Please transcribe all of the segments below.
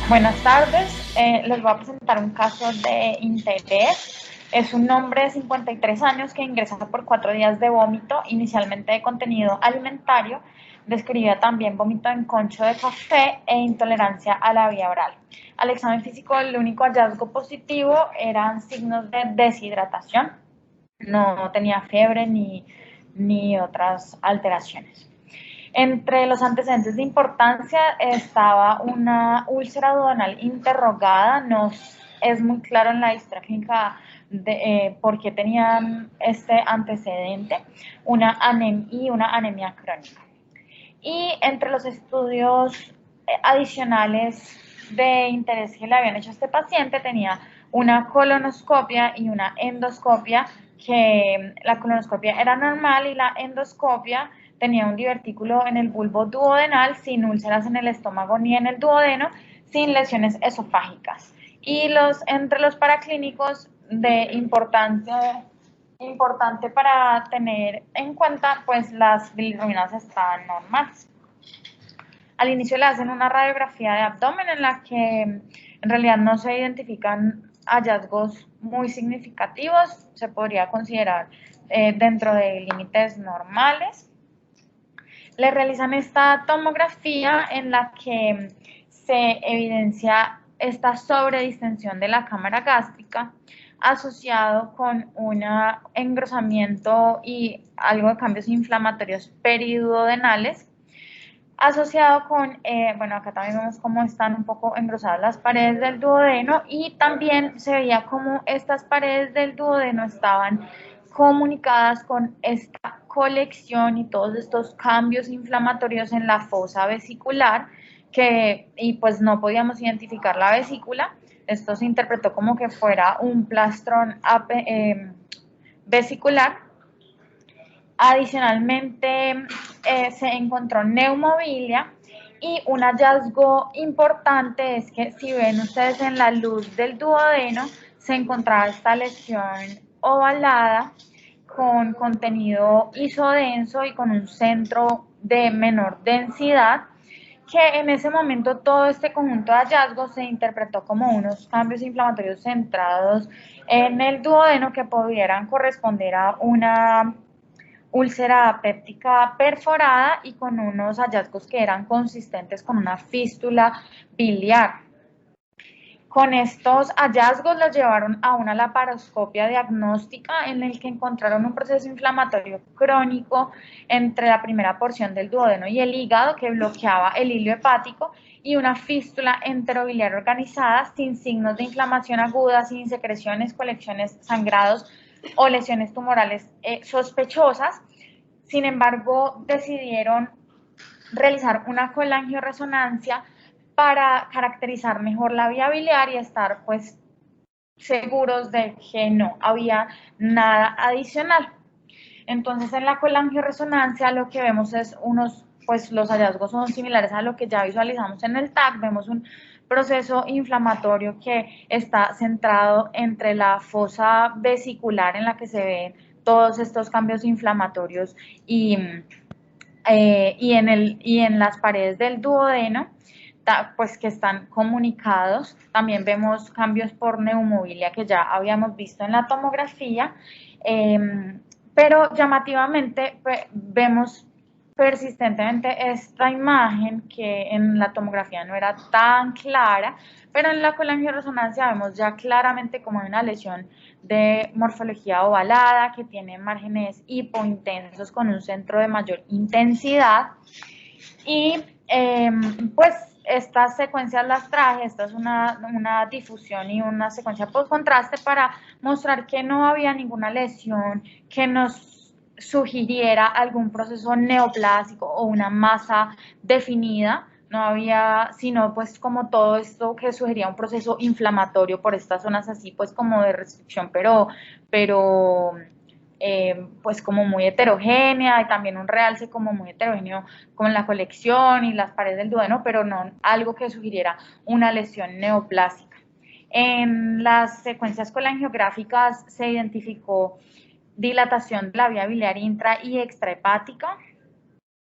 Buenas tardes, les voy a presentar un caso de interés. Es un hombre de 53 años que ingresa por 4 días de vómito, inicialmente de contenido alimentario. Describía también vómito en concho de café e intolerancia a la vía oral. Al examen físico, el único hallazgo positivo eran signos de deshidratación. No tenía fiebre ni otras alteraciones. Entre los antecedentes de importancia estaba una úlcera duodenal interrogada. No es muy claro en la historia clínica por qué tenían este antecedente, una anemia crónica. Y entre los estudios adicionales de interés que le habían hecho a este paciente, tenía una colonoscopia y una endoscopia, que la colonoscopia era normal y la endoscopia tenía un divertículo en el bulbo duodenal, sin úlceras en el estómago ni en el duodeno, sin lesiones esofágicas. Y entre los paraclínicos de importante para tener en cuenta, pues las bilirrubinas estaban normales. Al inicio le hacen una radiografía de abdomen en la que en realidad no se identifican hallazgos muy significativos, se podría considerar dentro de límites normales. Le realizan esta tomografía en la que se evidencia esta sobredistensión de la cámara gástrica asociado con un engrosamiento y algo de cambios inflamatorios periduodenales, asociado con, bueno, acá también vemos cómo están un poco engrosadas las paredes del duodeno, y también se veía cómo estas paredes del duodeno estaban comunicadas con esta colección y todos estos cambios inflamatorios en la fosa vesicular, y pues no podíamos identificar la vesícula. Esto se interpretó como que fuera un plastrón vesicular. Adicionalmente, se encontró neumobilia, y un hallazgo importante es que, si ven ustedes en la luz del duodeno, se encontraba esta lesión ovalada con contenido isodenso y con un centro de menor densidad, que en ese momento todo este conjunto de hallazgos se interpretó como unos cambios inflamatorios centrados en el duodeno que pudieran corresponder a una úlcera péptica perforada y con unos hallazgos que eran consistentes con una fístula biliar. Con estos hallazgos los llevaron a una laparoscopia diagnóstica en el que encontraron un proceso inflamatorio crónico entre la primera porción del duodeno y el hígado, que bloqueaba el hilo hepático, y una fístula enterobiliar organizada sin signos de inflamación aguda, sin secreciones, colecciones, sangrados o lesiones tumorales sospechosas. Sin embargo, decidieron realizar una colangioresonancia para caracterizar mejor la vía biliar y estar pues seguros de que no había nada adicional. Entonces, en la colangioresonancia lo que vemos es pues los hallazgos son similares a lo que ya visualizamos en el TAC. Vemos un proceso inflamatorio que está centrado entre la fosa vesicular, en la que se ven todos estos cambios inflamatorios, y en las paredes del duodeno, pues que están comunicados. También vemos cambios por neumobilia que ya habíamos visto en la tomografía, pero llamativamente vemos persistentemente esta imagen que en la tomografía no era tan clara, pero en la colangioresonancia vemos ya claramente como hay una lesión de morfología ovalada que tiene márgenes hipointensos con un centro de mayor intensidad. Y pues estas secuencias las traje. Esta es una difusión y una secuencia post contraste para mostrar que no había ninguna lesión que nos sugiriera algún proceso neoplásico o una masa definida. No había, sino pues como todo esto que sugería un proceso inflamatorio por estas zonas, así pues como de restricción, pero pues como muy heterogénea, y también un realce como muy heterogéneo con la colección y las paredes del duodeno, pero no algo que sugiriera una lesión neoplásica. En las secuencias colangiográficas se identificó dilatación de la vía biliar intra y extrahepática.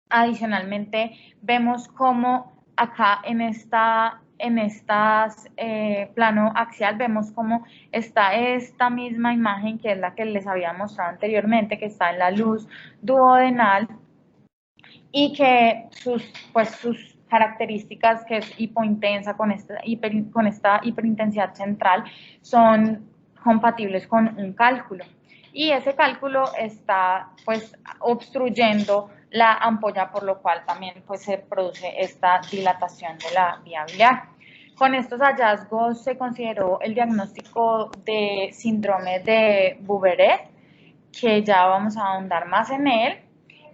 Adicionalmente, vemos cómo acá en esta en estas plano axial vemos como está esta misma imagen que es la que les había mostrado anteriormente, que está en la luz duodenal y que sus características, que es hipointensa con esta hiperintensidad central, son compatibles con un cálculo. Y ese cálculo está pues obstruyendo la ampolla, por lo cual también pues se produce esta dilatación de la vía biliar. Con estos hallazgos se consideró el diagnóstico de síndrome de Bouveret, que ya vamos a ahondar más en él,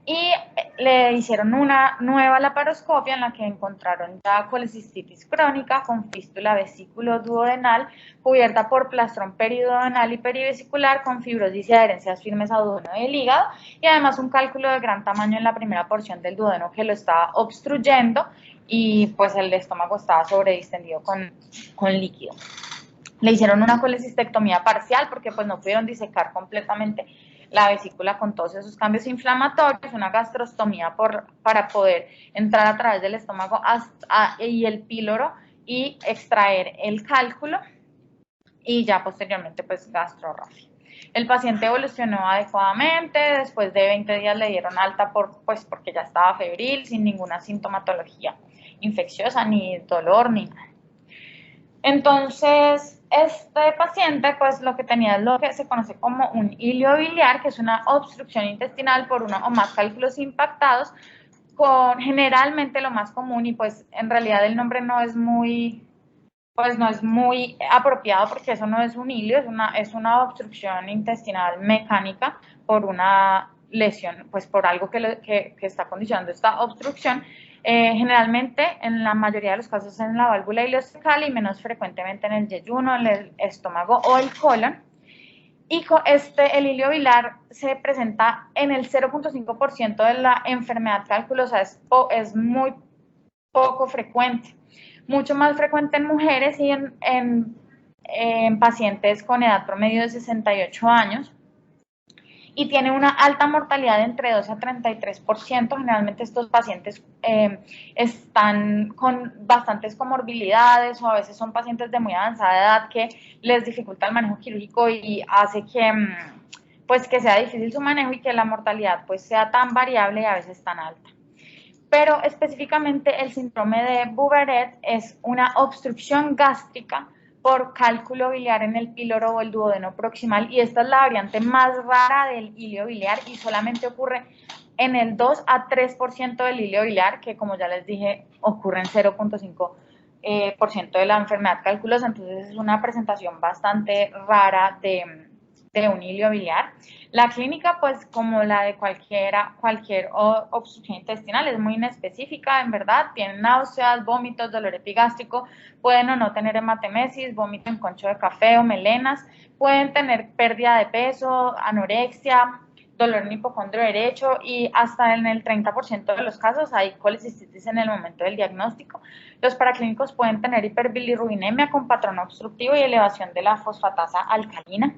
y le hicieron una nueva laparoscopia en la que encontraron ya colecistitis crónica con fístula vesículo-duodenal cubierta por plastrón periduodenal y perivesicular con fibrosis y adherencias firmes a duodeno y el hígado, y además un cálculo de gran tamaño en la primera porción del duodeno que lo estaba obstruyendo, y pues el estómago estaba sobredistendido con líquido. Le hicieron una colecistectomía parcial porque pues no pudieron disecar completamente la vesícula con todos esos cambios inflamatorios, una gastrostomía para poder entrar a través del estómago y el píloro y extraer el cálculo, y ya posteriormente pues gastrorrafia. El paciente evolucionó adecuadamente, después de 20 días le dieron alta porque ya estaba febril, sin ninguna sintomatología infecciosa, ni dolor, ni nada. Entonces, este paciente, pues lo que tenía es lo que se conoce como un ilio biliar, que es una obstrucción intestinal por uno o más cálculos impactados, con generalmente lo más común, y pues en realidad el nombre no es muy apropiado porque eso no es un ilio, es una obstrucción intestinal mecánica por una lesión, pues por algo que está condicionando esta obstrucción. Generalmente, en la mayoría de los casos, en la válvula ileocecal y menos frecuentemente en el yeyuno, en el estómago o el colon. Y el ilio biliar se presenta en el 0.5% de la enfermedad cálculosa, es muy poco frecuente. Mucho más frecuente en mujeres y en pacientes con edad promedio de 68 años. Y tiene una alta mortalidad de entre 12 a 33%. Generalmente estos pacientes están con bastantes comorbilidades, o a veces son pacientes de muy avanzada edad que les dificulta el manejo quirúrgico y hace que sea difícil su manejo y que la mortalidad pues sea tan variable y a veces tan alta. Pero específicamente el síndrome de Bouveret es una obstrucción gástrica por cálculo biliar en el píloro o el duodeno proximal, y esta es la variante más rara del ilio biliar y solamente ocurre en el 2 a 3% del ilio biliar, que como ya les dije ocurre en 0.5% de la enfermedad calculosa. Entonces es una presentación bastante rara de un ilio biliar. La clínica, pues como la de cualquier obstrucción intestinal, es muy inespecífica, en verdad. Tienen náuseas, vómitos, dolor epigástrico, pueden o no tener hematemesis, vómito en concho de café o melenas, pueden tener pérdida de peso, anorexia, dolor en hipocondrio derecho, y hasta en el 30% de los casos hay colecistitis en el momento del diagnóstico. Los paraclínicos pueden tener hiperbilirrubinemia con patrón obstructivo y elevación de la fosfatasa alcalina.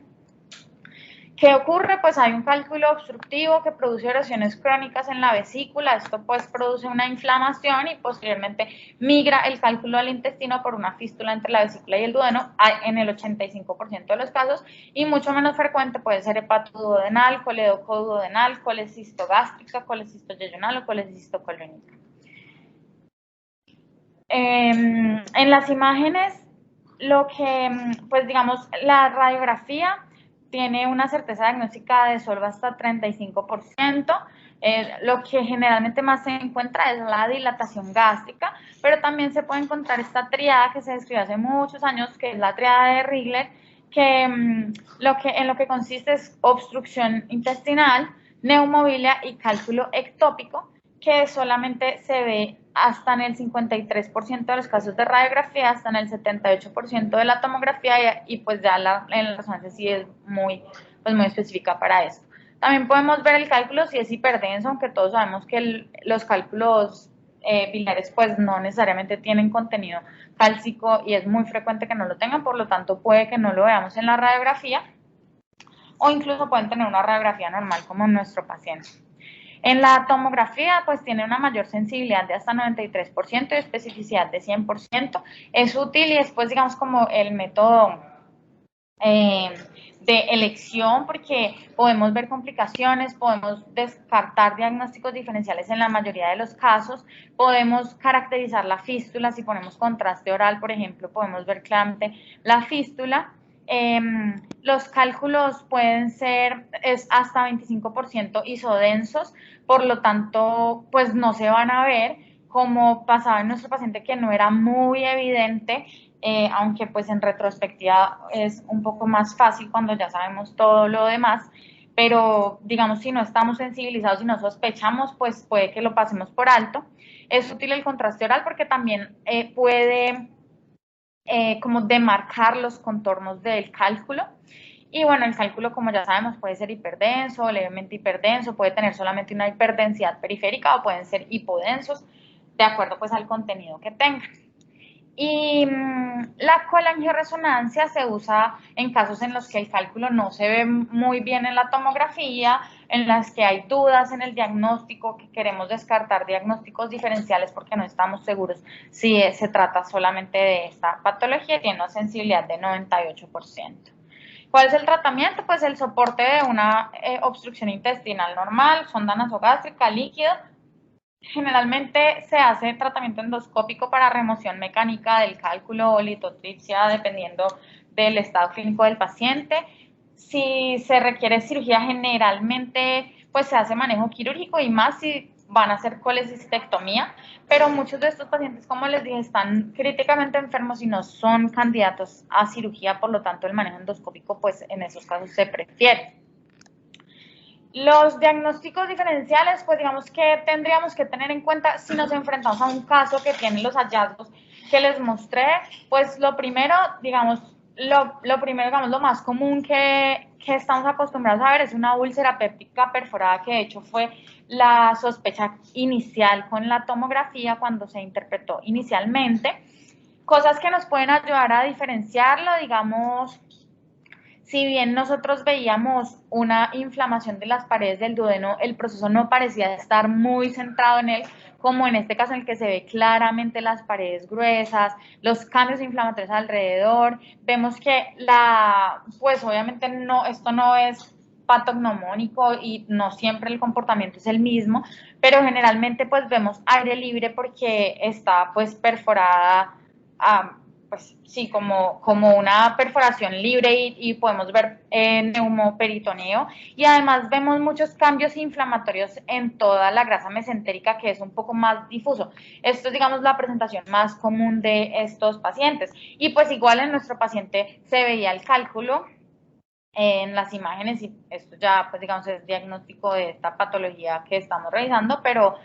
¿Qué ocurre? Pues hay un cálculo obstructivo que produce erosiones crónicas en la vesícula. Esto pues produce una inflamación y posteriormente migra el cálculo al intestino por una fístula entre la vesícula y el duodeno en el 85% de los casos, y mucho menos frecuente puede ser hepatoduodenal, coledocoduodenal, colecistogástrica, colecistoyeyunal o colecistocolónica. En las imágenes, pues digamos, la radiografía tiene una certeza diagnóstica de solo hasta 35%. Lo que generalmente más se encuentra es la dilatación gástrica, pero también se puede encontrar esta triada que se describió hace muchos años, que es la triada de Rigler, que en lo que consiste es obstrucción intestinal, neumobilia y cálculo ectópico, que solamente se ve hasta en el 53% de los casos de radiografía, hasta en el 78% de la tomografía, y pues ya en la resonancia sí es muy específica para esto. También podemos ver el cálculo si es hiperdenso, aunque todos sabemos que los cálculos biliares pues no necesariamente tienen contenido cálcico y es muy frecuente que no lo tengan, por lo tanto puede que no lo veamos en la radiografía, o incluso pueden tener una radiografía normal como en nuestro paciente. En la tomografía, pues tiene una mayor sensibilidad de hasta 93% y especificidad de 100%. Es útil y es, pues, digamos, como el método de elección, porque podemos ver complicaciones, podemos descartar diagnósticos diferenciales en la mayoría de los casos, podemos caracterizar la fístula, si ponemos contraste oral, por ejemplo, podemos ver claramente la fístula. Los cálculos pueden ser hasta 25% isodensos, por lo tanto, pues no se van a ver, como pasaba en nuestro paciente, que no era muy evidente, aunque pues en retrospectiva es un poco más fácil cuando ya sabemos todo lo demás, pero digamos, si no estamos sensibilizados y no sospechamos, pues puede que lo pasemos por alto. Es útil el contraste oral porque también puede como demarcar los contornos del cálculo. Y bueno, el cálculo, como ya sabemos, puede ser hiperdenso, levemente hiperdenso, puede tener solamente una hiperdensidad periférica o pueden ser hipodensos, de acuerdo pues al contenido que tenga. Y la colangioresonancia se usa en casos en los que el cálculo no se ve muy bien en la tomografía, en las que hay dudas en el diagnóstico, que queremos descartar diagnósticos diferenciales porque no estamos seguros si se trata solamente de esta patología, tiene una sensibilidad de 98%. ¿Cuál es el tratamiento? Pues el soporte de una obstrucción intestinal normal, sonda nasogástrica, líquido. Generalmente se hace tratamiento endoscópico para remoción mecánica del cálculo o litotripsia, dependiendo del estado clínico del paciente. Si se requiere cirugía, generalmente pues se hace manejo quirúrgico, y más si van a hacer colecistectomía, pero muchos de estos pacientes, como les dije, están críticamente enfermos y no son candidatos a cirugía, por lo tanto el manejo endoscópico pues en esos casos se prefiere. Los diagnósticos diferenciales, pues digamos que tendríamos que tener en cuenta si nos enfrentamos a un caso que tiene los hallazgos que les mostré. Pues lo primero, digamos, lo más común que estamos acostumbrados a ver es una úlcera péptica perforada, que de hecho fue la sospecha inicial con la tomografía cuando se interpretó inicialmente. Cosas que nos pueden ayudar a diferenciarlo, digamos, si bien nosotros veíamos una inflamación de las paredes del duodeno, el proceso no parecía estar muy centrado en él, como en este caso en el que se ve claramente las paredes gruesas, los cambios inflamatorios alrededor. Vemos que pues obviamente no, esto no es patognomónico y no siempre el comportamiento es el mismo, pero generalmente pues vemos aire libre porque está pues perforada, pues sí, como una perforación libre, y podemos ver neumoperitoneo, y además vemos muchos cambios inflamatorios en toda la grasa mesentérica, que es un poco más difuso. Esto es, digamos, la presentación más común de estos pacientes, y pues igual en nuestro paciente se veía el cálculo en las imágenes, y esto ya pues digamos es diagnóstico de esta patología que estamos revisando, pero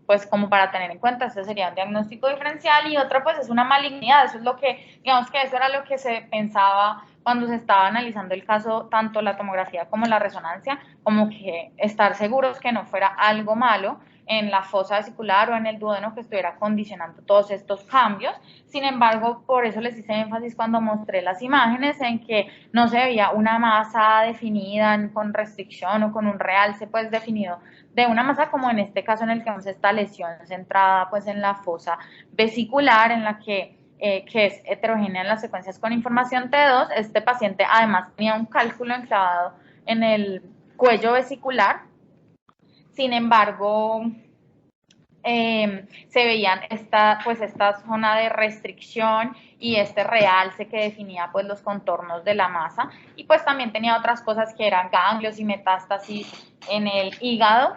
pues como para tener en cuenta, este sería un diagnóstico diferencial. Y otro pues es una malignidad. Eso es lo que, digamos que eso era lo que se pensaba cuando se estaba analizando el caso, tanto la tomografía como la resonancia, como que estar seguros que no fuera algo malo en la fosa vesicular o en el duodeno que estuviera condicionando todos estos cambios. Sin embargo, por eso les hice énfasis cuando mostré las imágenes en que no se veía una masa definida con restricción o con un realce pues definido de una masa, como en este caso en el que vemos esta lesión centrada pues en la fosa vesicular, en la que es heterogénea en las secuencias con información T2. Este paciente además tenía un cálculo enclavado en el cuello vesicular. Sin embargo, se veían esta zona de restricción y este realce que definía pues los contornos de la masa, y pues también tenía otras cosas que eran ganglios y metástasis en el hígado,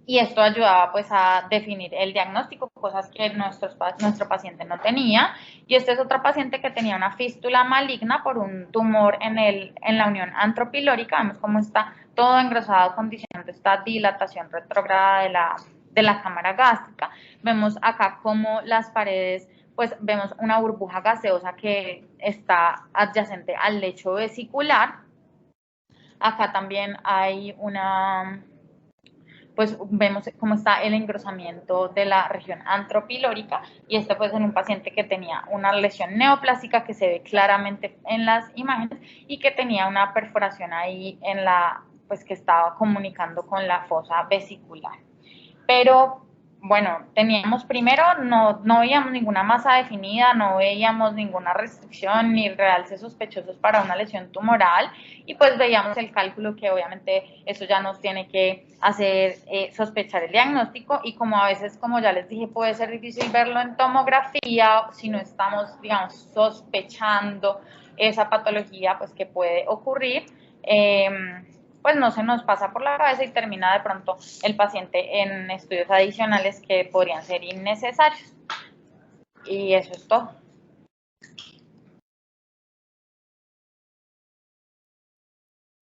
y esto ayudaba pues a definir el diagnóstico, cosas que nuestro paciente no tenía. Y este es otro paciente que tenía una fístula maligna por un tumor en la unión antropilórica. Vemos cómo está todo engrosado, condicionando esta dilatación retrógrada de la cámara gástrica. Vemos acá cómo las paredes, pues vemos una burbuja gaseosa que está adyacente al lecho vesicular. Acá también hay pues vemos cómo está el engrosamiento de la región antropilórica, y este pues en un paciente que tenía una lesión neoplásica que se ve claramente en las imágenes y que tenía una perforación ahí en la pues que estaba comunicando con la fosa vesicular. Pero bueno, teníamos primero, no veíamos ninguna masa definida, no veíamos ninguna restricción ni realces sospechosos para una lesión tumoral, y pues veíamos el cálculo, que obviamente eso ya nos tiene que hacer sospechar el diagnóstico, y como a veces, como ya les dije, puede ser difícil verlo en tomografía si no estamos, digamos, sospechando esa patología pues que puede ocurrir. Pues no se nos pasa por la cabeza y termina de pronto el paciente en estudios adicionales que podrían ser innecesarios. Y eso es todo.